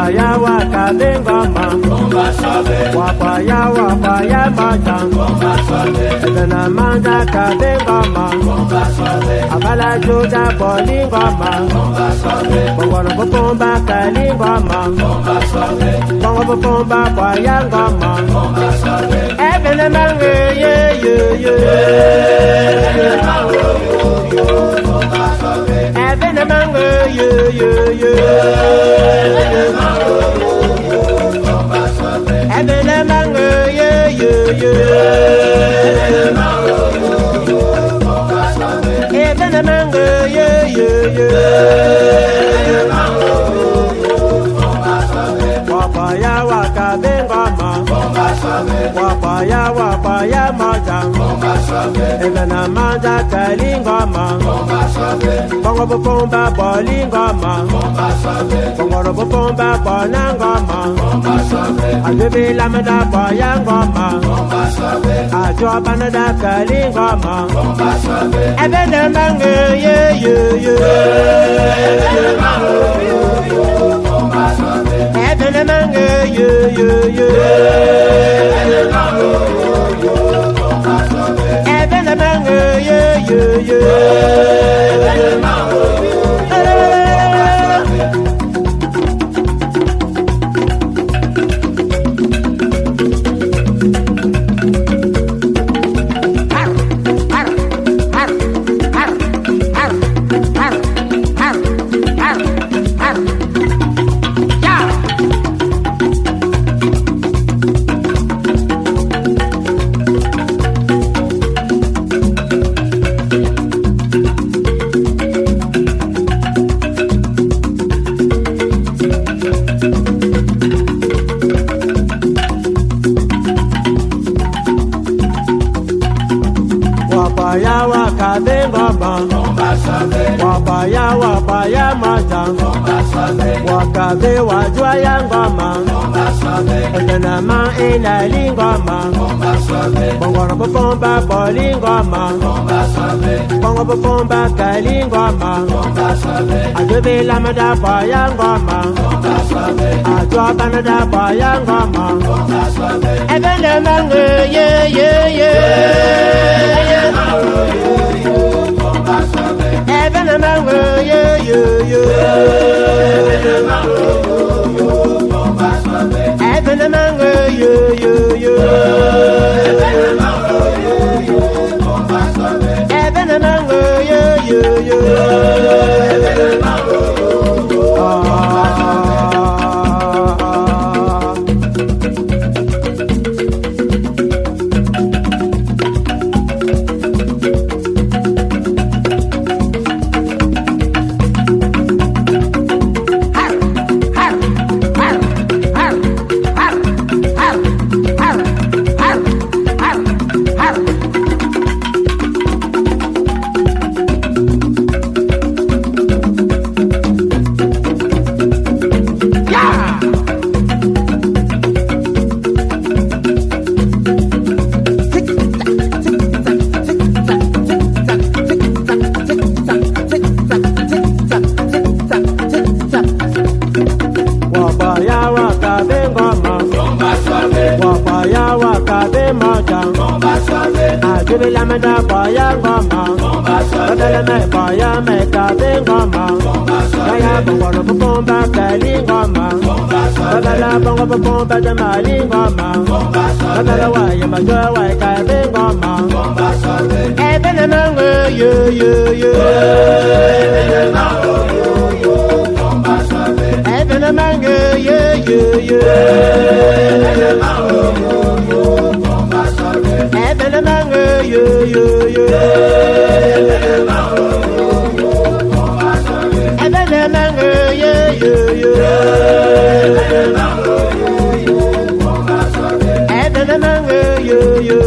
wapaya wakabengoma, wapaya maja, evenement kabengoma, abala juda bolingoma, bongo bopomba kalingoma, bongo bopomba kwayangoma, evenement ye. Evenement ye. Evenement ye. Evenement ye. Wapaya wakabengoma, wapaya maja, evenement kalingoma, bongo bopomba bolingoma, bongo bopomba bonangoma, ajobe lamada boyangoma, ajobanada kalingoma, evenement ye. Evenement ye. Evenement ye. Wapaya maja, wakabe wajua yangoma, evenement inalingoma, bongo bopomba bolingoma, bongo bopomba kalingoma, ajobe lamada boyangoma, ajwa banada boyangoma, evenement ye. Evenement ye. Evenement ye. Evenement ye. Ajobe lamada boyangoma, babeleme boyame kabengoma, kaya bongo bopomba kalingoma, babela bongo bopomba jamalingoma, babela waya majowa kabengoma, evenement ye. Evenement ye. Evenement ye. Evenement ye. Evenement ye.